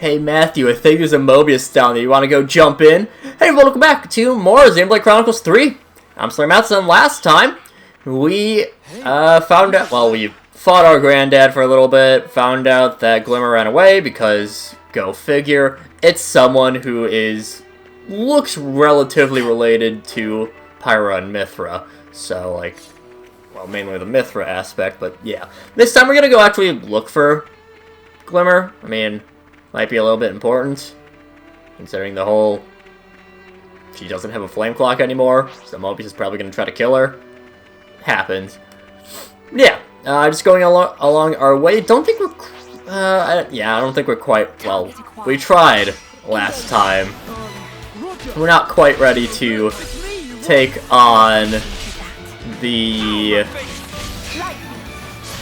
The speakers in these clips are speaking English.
Hey Matthew, I think there's a Mobius down there. You want to go jump in? Hey, welcome back to more Xenoblade Chronicles 3. I'm SlayerMathis, and last time we found out, well, we fought our granddad for a little bit, found out that Glimmer ran away because, go figure, it's someone who looks relatively related to Pyra and Mithra. So, like, well, mainly the Mithra aspect, but yeah. This time we're going to go actually look for Glimmer. I mean, might be a little bit important, considering the whole, she doesn't have a flame clock anymore, so Mobius is probably going to try to kill her. Happens. Yeah, just going along our way. Don't think we're, yeah, I don't think we're quite, well, we tried last time. We're not quite ready to take on the,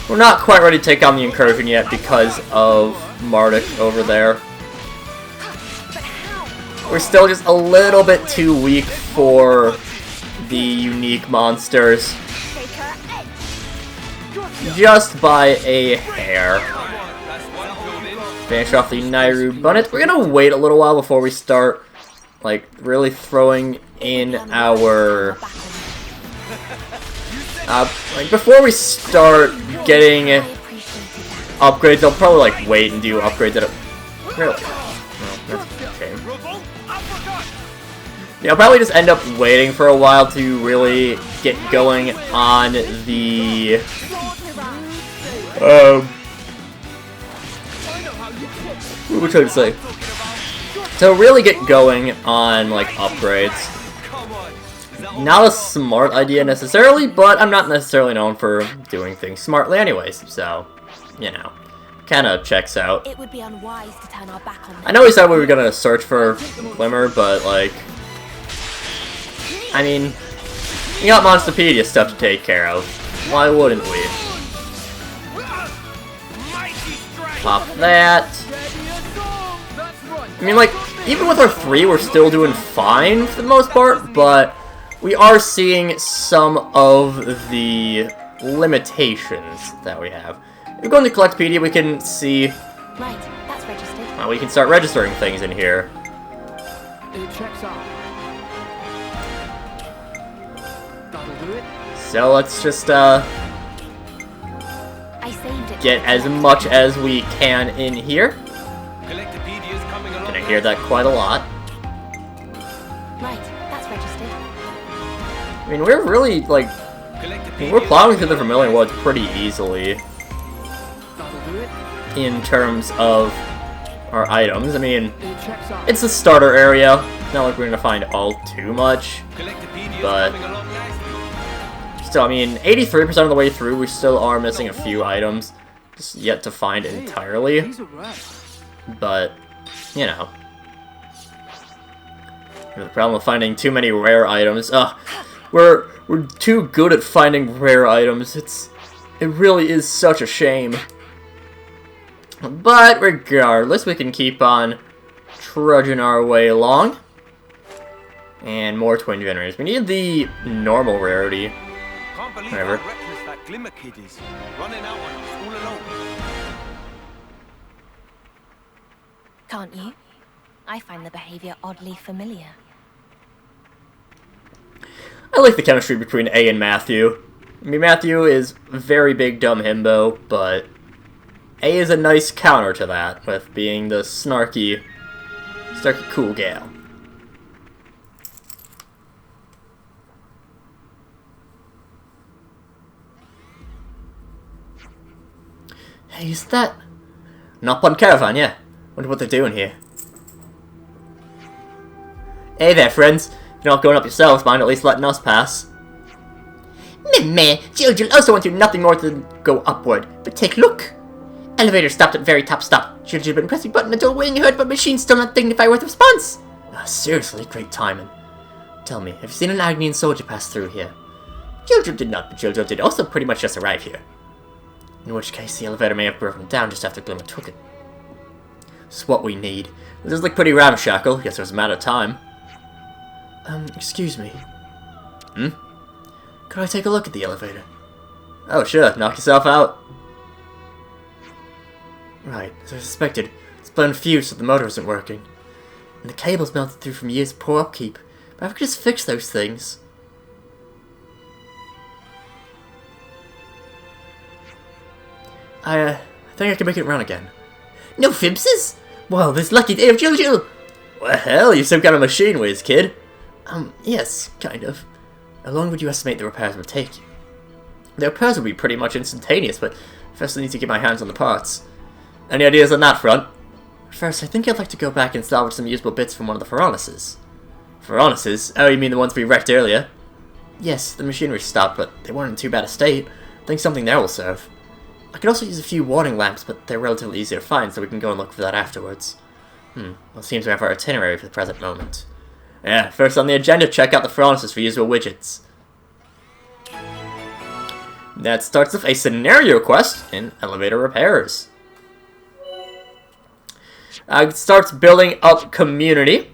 we're not quite ready to take on the incursion yet because of Marduk over there. We're still just a little bit too weak for the unique monsters. Just by a hair. Finish off the Nairu Bunnet. We're gonna wait a little while before we start, like, really throwing in our... like, before we start getting upgrades, I'll probably, like, wait and do upgrades at a... Really? Well, that's a shame. Yeah, I'll probably just end up waiting for a while to really get going on the... what was I trying to say? To really get going on, like, upgrades. Not a smart idea necessarily, but I'm not necessarily known for doing things smartly anyways, so, you know, kind of checks out. It would be unwise to turn our back on them. I know we said we were gonna search for Glimmer, but, like, I mean, we got Monsterpedia stuff to take care of. Why wouldn't we? Pop that. I mean, like, even with our 3, we're still doing fine for the most part, but we are seeing some of the limitations that we have. If we go into Collectpedia, we can see... Right, that's registered. We can start registering things in here. It checks out. That'll do it. So let's just, I saved it. get as much as we can in here. Gonna hear that quite a lot. Right, that's registered. I mean, we're really, like, we're plowing through the Vermilion Woods pretty easily That'll do it. in terms of our items. I mean, It checks out. it's a starter area. Not like we're gonna find all too much, but still, I mean, 83% of the way through, we still are missing a few items, just yet to find entirely. These are rare. But, you know, the problem with finding too many rare items. We're too good at finding rare items. It really is such a shame. But regardless, we can keep on trudging our way along. And more twin generators. We need the normal rarity. Whatever. That Glimmer kid is running out on us all alone. Can't you? I find the behavior oddly familiar. I like the chemistry between A and Matthew. I mean, Matthew is a very big dumb himbo, but A is a nice counter to that, with being the snarky cool gal. Hey, is that... Nopon Caravan, yeah. Wonder what they're doing here. Hey there, friends. If you're not going up yourselves, mind at least letting us pass. Meh, Jill also wants to do nothing more than go upward. But take a look. Elevator stopped at very top stop. Jill been pressing button until waiting heard, but machine's still not dignified worth response. Seriously, great timing. Tell me, have you seen an Agnian soldier pass through here? Jill did not, but Jill did also pretty much just arrive here. In which case, the elevator may have broken down just after Glimmer took it. It's what we need. This is like pretty ramshackle. Guess it was a matter of time. Excuse me. Could I take a look at the elevator? Oh, sure. Knock yourself out. Right, as I suspected. It's blown fused so the motor isn't working. And the cable's melted through from years of poor upkeep. But I could just fix those things. I think I can make it run again. No fibses? Well, this lucky day of Jojo! Well, hell, you're some kind of machine whiz, kid. Yes, kind of. How long would you estimate the repairs would take you? The repairs would be pretty much instantaneous, but first I need to get my hands on the parts. Any ideas on that front? First, I think I'd like to go back and salvage some usable bits from one of the furnaces. Furnaces? Oh, you mean the ones we wrecked earlier? Yes, the machinery stopped, but they weren't in too bad a state. I think something there will serve. I could also use a few warning lamps, but they're relatively easy to find, so we can go and look for that afterwards. Well, it seems we have our itinerary for the present moment. Yeah, first on the agenda, check out the furnaces for usable widgets. That starts with a scenario quest in elevator repairs. It starts building up community.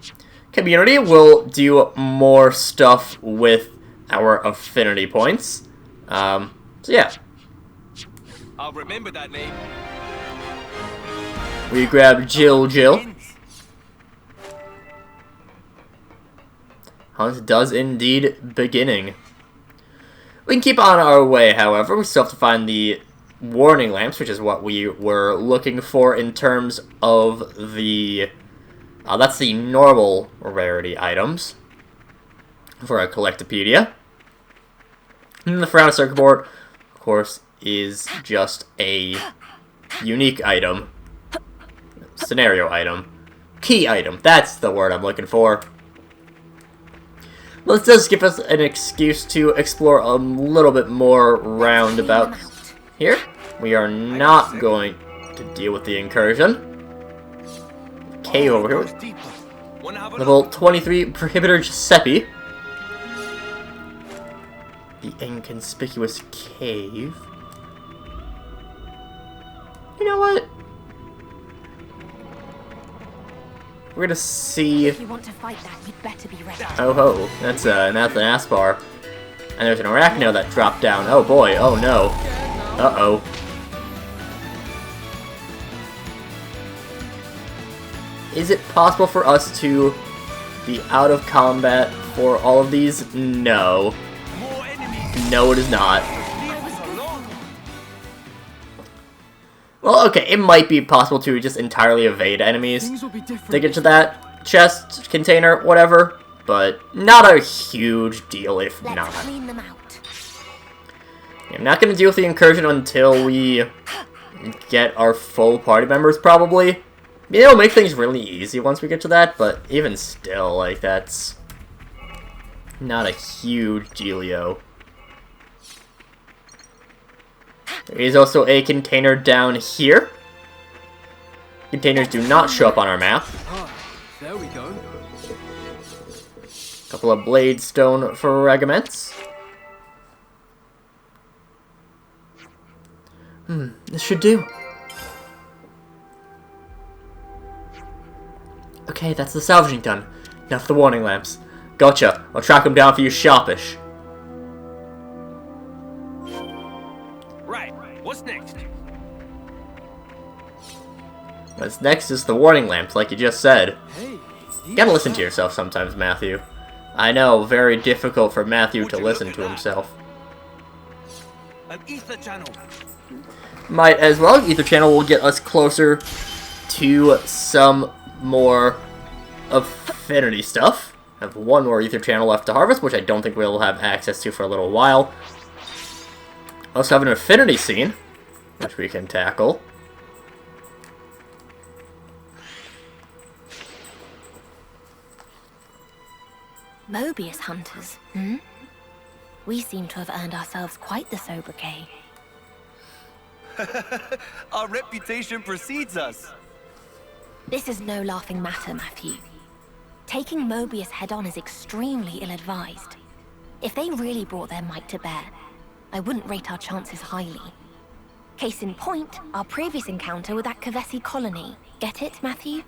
Community will do more stuff with our affinity points. So yeah. I'll remember that name. We grab Jill. Hunt does indeed beginning. We can keep on our way, however. We still have to find the warning lamps, which is what we were looking for in terms of the... that's the normal rarity items for a Collectopedia. And the Frown Circuit Board, of course, is just a unique item. Scenario item. Key item. That's the word I'm looking for. Well, this does give us an excuse to explore a little bit more roundabout. Here, we are not going to deal with the incursion. Cave over here. Level 23, Prohibitor Giuseppe. The inconspicuous cave. You know what? We're gonna see. If you want to fight that, you'd better be ready. Oh ho, that's an Aspar. And there's an Arachno that dropped down. Oh boy, oh no. Uh-oh. Is it possible for us to be out of combat for all of these? No. No, it is not. Well, okay, it might be possible to just entirely evade enemies to get to that chest, container, whatever, but not a huge deal if not. Clean them out. I'm not going to deal with the incursion until we get our full party members, probably. It'll make things really easy once we get to that, but even still, like, that's not a huge dealio. There is also a container down here. Containers do not show up on our map. Ah, there we go. Couple of blade stone fragments. This should do. Okay, that's the salvaging done. Now for the warning lamps. Gotcha. I'll track them down for you sharpish. Right. What's next? What's next is the warning lamps, like you just said. Hey, You gotta listen to yourself sometimes, Matthew. I know, very difficult for Matthew to listen to himself. An ether channel. Might as well. Ether channel will get us closer to some more affinity stuff. I have one more ether channel left to harvest, which I don't think we'll have access to for a little while. Also have an affinity scene, which we can tackle. Mobius hunters, hmm? We seem to have earned ourselves quite the sobriquet. Our reputation precedes us. This is no laughing matter, Matthew. Taking Mobius head-on is extremely ill-advised. If they really brought their might to bear, I wouldn't rate our chances highly. Case in point, our previous encounter with that Kavesi colony. Get it, Matthew?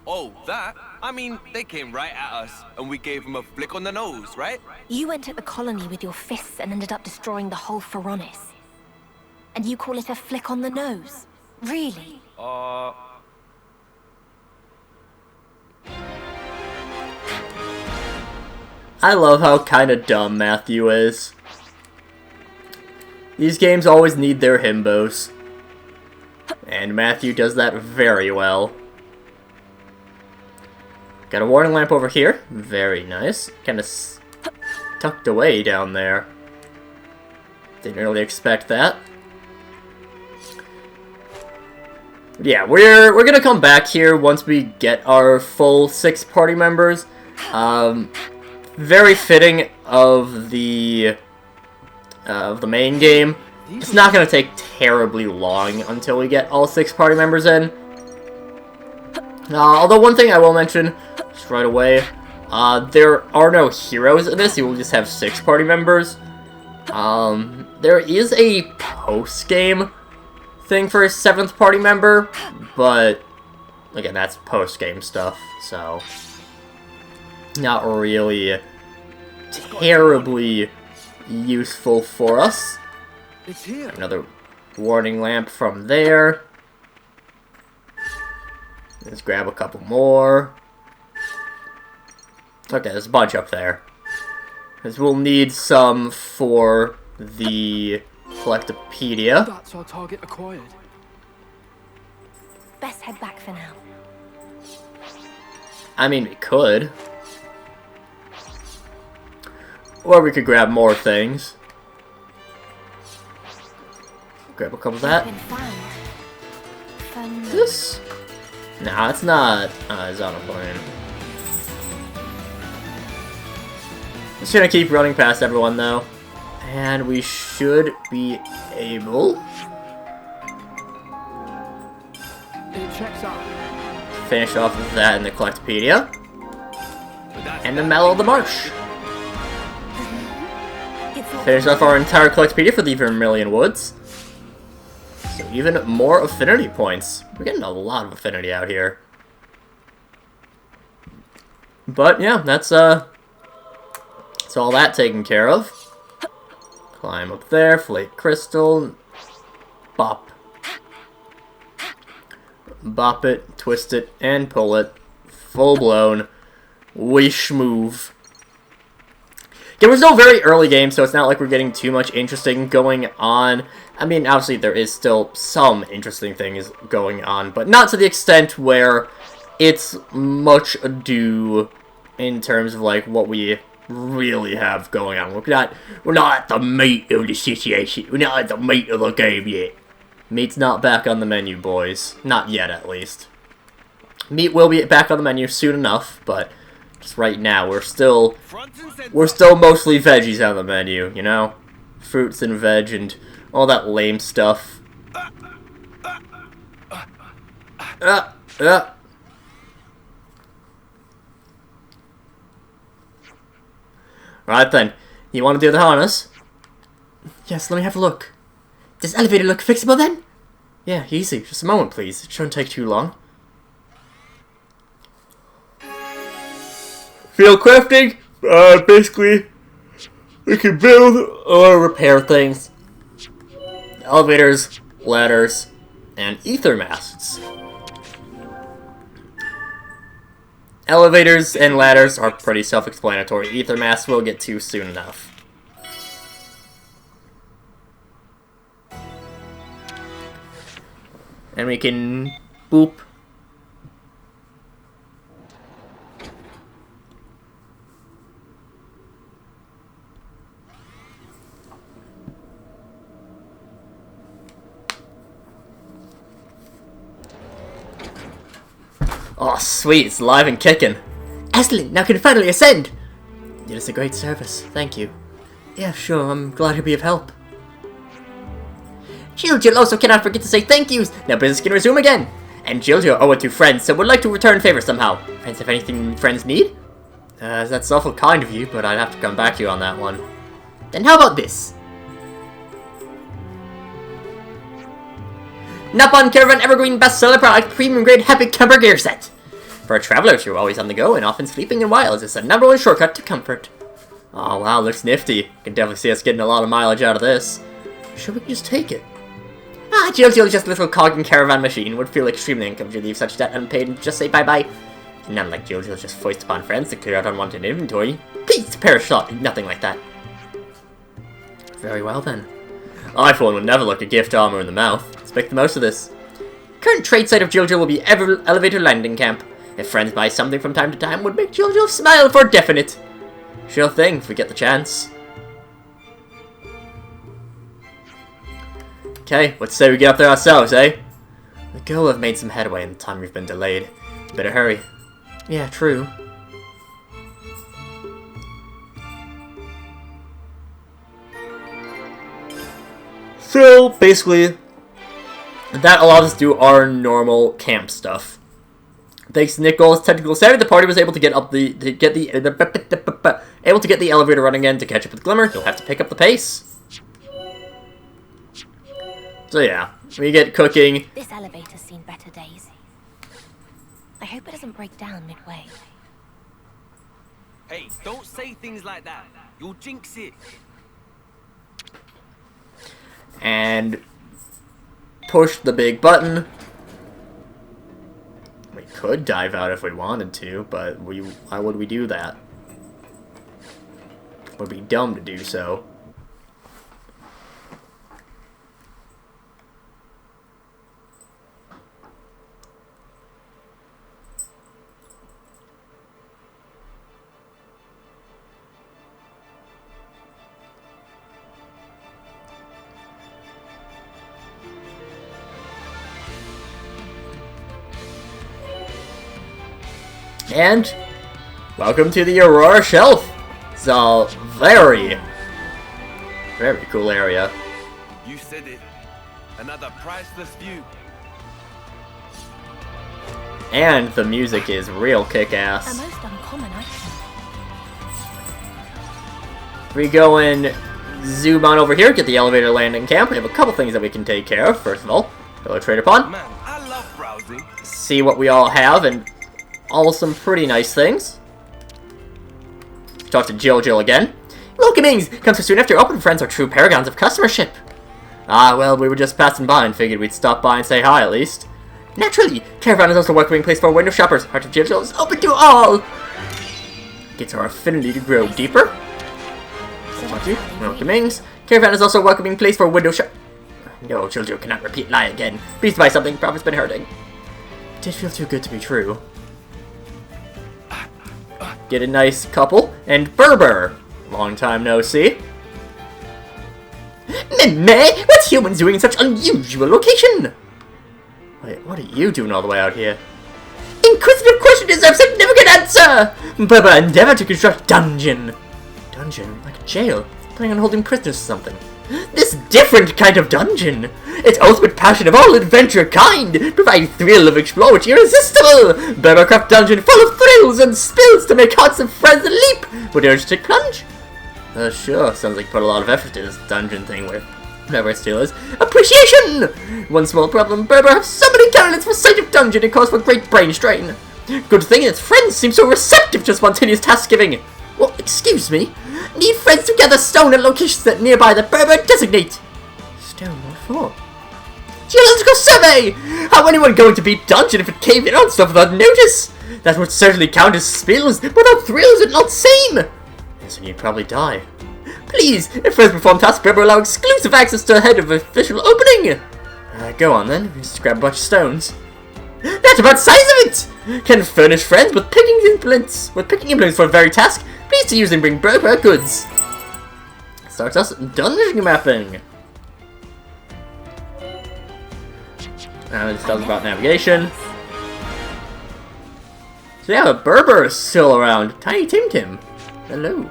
Oh, that? I mean, they came right at us, and we gave them a flick on the nose, right? You went at the colony with your fists and ended up destroying the whole Pharaonis. And you call it a flick on the nose? Really? I love how kind of dumb Matthew is. These games always need their himbos. And Matthew does that very well. Got a warning lamp over here. Very nice. Kind of tucked away down there. Didn't really expect that. Yeah, we're gonna come back here once we get our full 6 party members. Very fitting of the main game. It's not gonna take terribly long until we get all 6 party members in. Although one thing I will mention just right away, there are no heroes in this. You will just have 6 party members. There is a post-game thing for a 7th party member, but again, that's post-game stuff, so not really terribly useful for us. It's here. Another warning lamp from there. Let's grab a couple more. Okay, there's a bunch up there. Because we'll need some for the Collectopedia. That's our target acquired. Best head back for now. I mean, we could. Or we could grab more things. Grab a couple of that. This? Nah, it's not Xenoblade. Just gonna keep running past everyone though. And we should be able It checks out. finish off with that in the Collectopedia. And the Mallow of the Marsh. Finish off our entire Collectopedia for the Vermilion Woods. So even more affinity points. We're getting a lot of affinity out here. But yeah, that's all that taken care of. Climb up there, flake crystal, bop. Bop it, twist it, and pull it. Full blown. Wish move. It was no very early game, so it's not like we're getting too much interesting going on. I mean, obviously there is still some interesting things going on, but not to the extent where it's much ado in terms of like what we really have going on. We're not at the meat of the situation. We're not at the meat of the game yet. Meat's not back on the menu, boys. Not yet, at least. Meat will be back on the menu soon enough, but just right now we're still mostly veggies on the menu, you know? Fruits and veg and all that lame stuff. Right then, you want to do the harness? Yes, let me have a look. Does elevator look fixable then? Yeah, easy. Just a moment, please. It shouldn't take too long. Field crafting? Basically, we can build or repair things. Elevators, ladders, and ether masts. Elevators and ladders are pretty self-explanatory. Ether masts we'll get to soon enough. And we can boop. Oh, sweet, it's live and kicking. Excellent, now can finally ascend! It is a great service, thank you. Yeah, sure, I'm glad to be of help. Jill also cannot forget to say thank yous! Now business can resume again! And Jill owe it to friends, so would like to return favor somehow. Friends, if anything friends need? That's awful kind of you, but I'd have to come back to you on that one. Then how about this? Nippon Caravan Evergreen bestseller product, premium grade Happy Camper gear set. For travelers who are always on the go and often sleeping in wilds, it's the #1 shortcut to comfort. Oh wow, looks nifty. You can definitely see us getting a lot of mileage out of this. Sure, we can just take it. Jill's just a little cog and caravan machine. Would feel extremely incompetent to leave such debt unpaid and just say bye-bye. Not like JoJo's just foist upon friends to clear out unwanted inventory. Please, prepare a shot. Nothing like that. Very well then. I for one would never look a gift armor in the mouth. Let's make the most of this. Current trade site of JoJo will be elevator landing camp. If friends buy something from time to time, would make JoJo smile for definite. Sure thing, if we get the chance. Okay, let's say we get up there ourselves, eh? The girl will have made some headway in the time we've been delayed. Better hurry. Yeah, true. So, basically, that allows us to do our normal camp stuff. Thanks to Nicole's technical savvy, the party was able to get the elevator running again. To catch up with Glimmer, you'll have to pick up the pace. So yeah, we get cooking. This elevator's seen better days. I hope it doesn't break down midway. Hey, don't say things like that. You'll jinx it. And push the big button. We could dive out if we wanted to, but why would we do that? It would be dumb to do so. And welcome to the Aurora Shelf. It's a very, very cool area. You said it. Another priceless view. And the music is real A kick-ass. most uncommon item. We go and zoom on over here, get the elevator landing camp. We have a couple things that we can take care of. First of all, go trade upon. Man, I love browsing. See what we all have, and all some pretty nice things. Talk to Jill again. Welcomings! Comes so soon after open friends are true paragons of customership. Ah, well, we were just passing by and figured we'd stop by and say hi at least. Naturally, Caravan is also a welcoming place for window shoppers. Heart of Jill is open to all! Gets our affinity to grow deeper. Talk to Welcomings. Caravan is also a welcoming place for window shop. No, Jill cannot repeat lie again. Please buy something, profit's been hurting. Did feel too good to be true. Get a nice couple, and Berber. Long time no see. Meh, what's humans doing in such unusual location? Wait, what are you doing all the way out here? Inquisitive question deserves significant answer! Berber endeavor to construct dungeon. Dungeon? Like a jail? Planning on holding prisoners or something. This different kind of dungeon! Its ultimate passion of all adventure kind! Providing thrill of explore which irresistible! Berbercraft dungeon full of thrills and spills to make hearts of friends leap! Would you urge to take plunge? Sure, sounds like you put a lot of effort to this dungeon thing with whatever it still is. Appreciation! One small problem, Berber has so many talents for sight of dungeon it calls for great brain strain. Good thing its friends seem so receptive to spontaneous task giving. Well, excuse me? Need friends to gather stone at locations that nearby the Berber designate. Stone, what for? Geological survey! How anyone going to beat dungeon if it caved in on stuff without notice? That would certainly count as spills, but without thrills it not same. Yes, and you'd probably die. Please, if friends perform tasks, Berber allow exclusive access to the head of official opening. Go on then, just grab a bunch of stones. That's about the size of it! Can furnish friends with picking implements for the very task. Please to use and bring Berber goods. Starts us dungeon mapping. This tells about navigation. So yeah, Berber is still around. Tiny Tim Tim. Hello.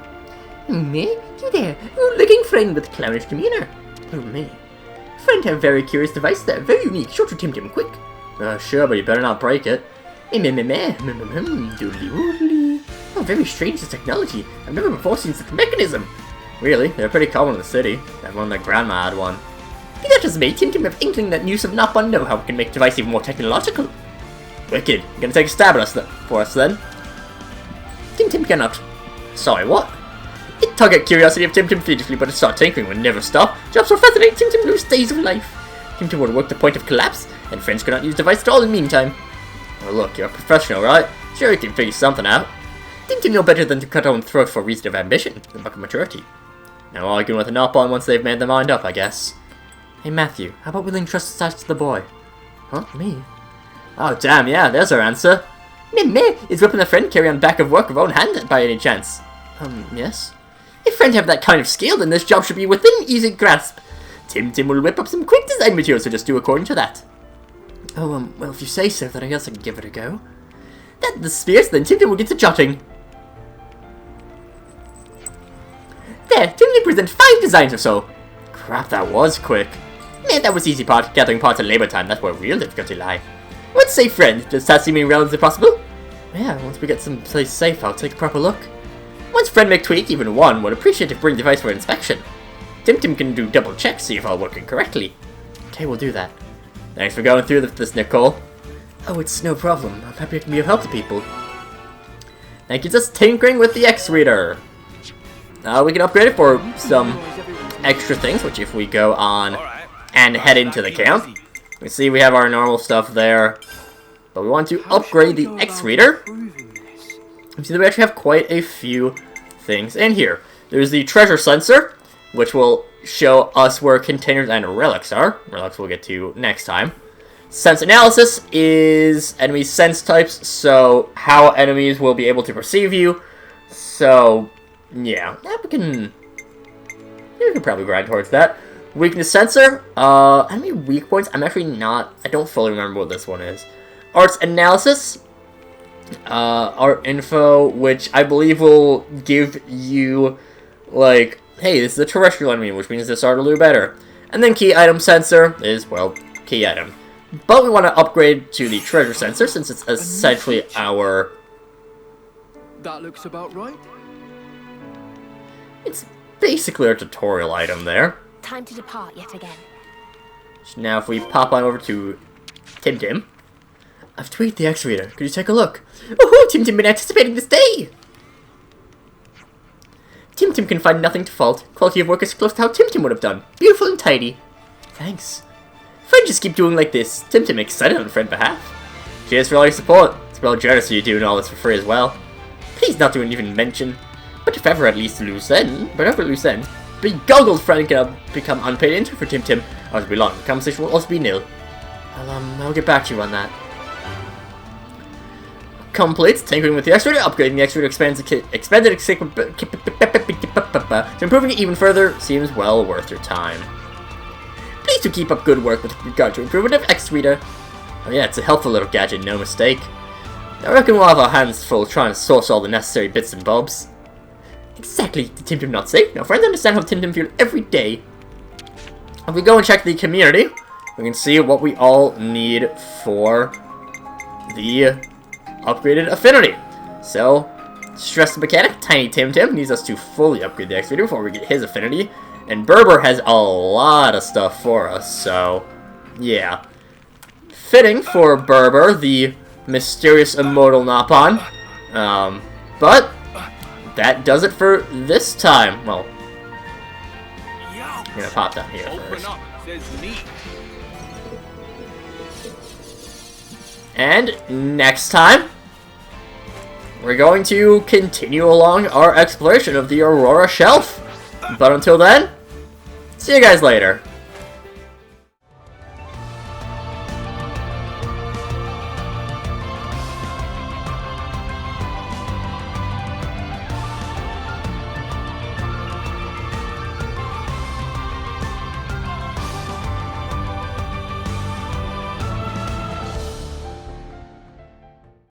Me? You there? Oh, looking friend with clownish demeanor. Oh me. Friend have very curious device there. Very unique. Short to Tim Tim quick. Sure, but you better not break it. Doodly-woodly. Oh, very strange this technology. I've never before seen such a mechanism. Really? They're pretty common in the city. That one, my grandma had one. Be that as may, Tim Tim have inkling that use of Napon know how we can make the device even more technological. Wicked. You're gonna take a stab at us for us then? Tim Tim cannot. Sorry, what? It tug at curiosity of Tim Tim furiously, but it start tinkering would never stop. Jobs so fascinating, Tim Tim lose days of life. Tim Tim would work the point of collapse, and friends could not use the device at all in the meantime. Well, look, you're a professional, right? Sure, we can figure something out. Tim Tim know better than to cut our own throat for reason of ambition, the mark of maturity. Now arguing with an up-on once they've made their mind up, I guess. Hey Matthew, how about we link trust attached to the boy? Huh? Me? Oh damn, yeah, there's our answer. Me, is whipping a friend carry on back of work of own hand by any chance? Yes? If friend have that kind of skill, then this job should be within easy grasp. Tim will whip up some quick design materials, so just do according to that. Oh, well, if you say so, then I guess I can give it a go. That the spears, then Tim will get to jotting. There, Tim present 5 designs or so. Crap, that was quick. Man, that was easy part, gathering parts in labor time, that's where real difficulty lie. What say, friend? Does that seem relatively possible? Yeah, once we get some place safe, I'll take a proper look. Once friend make tweak, even one, would appreciate if bring the device for inspection. Tim can do double checks, see if all working correctly. Okay, we'll do that. Thanks for going through this, Nicole. Oh, it's no problem. I'm happy I can be of help to people. Thank you, just tinkering with the X-Reader. We can upgrade it for some extra things, which if we go on and head into the camp, we see we have our normal stuff there. But we want to upgrade the X-Reader. You see that we actually have quite a few things in here. There's the treasure sensor, which will show us where containers and relics are. Relics we'll get to next time. Sense analysis is enemy sense types, so how enemies will be able to perceive you. So, yeah, we can probably grind towards that. Weakness sensor, enemy weak points, I don't fully remember what this one is. Arts analysis, art info, which I believe will give you, like, hey, this is a terrestrial enemy, which means this art will do better. And then key item sensor is, well, key item. But we want to upgrade to the treasure sensor, since it's essentially our... That looks about right. It's basically our tutorial item there. Time to depart yet again. Now if we pop on over to Tim. I've tweaked the X-Reader. Could you take a look? Woohoo! Tim been anticipating this day! Tim can find nothing to fault. Quality of work is close to how Tim would have done. Beautiful and tidy. Thanks. Friend, just keep doing like this. Tim excited on friend behalf. Cheers for all your support. It's well generous of you doing all this for free as well. Please not to even mention. But if ever at least loose end, be goggled friend can become unpaid intern for Tim. As we long, the conversation will also be nil. I'll get back to you on that. Complete. Tinkering with the X-Reader, upgrading the X-Reader expanded so improving it even further seems well worth your time. Please do keep up good work with regard to improvement of X-Reader. Oh yeah, it's a helpful little gadget, no mistake. I reckon we'll have our hands full trying to source all the necessary bits and bobs. Exactly, did Tim not say? Now friends understand how Tim feel every day. If we go and check the community, we can see what we all need for the upgraded affinity. So, Stress Mechanic, Tiny Tim needs us to fully upgrade the X-Reader before we get his affinity. And Berber has a lot of stuff for us, so yeah. Fitting for Berber, the mysterious immortal Napon. But that does it for this time. Well, I'm gonna pop down here first. And next time, we're going to continue along our exploration of the Aurora Shelf. But until then, see you guys later.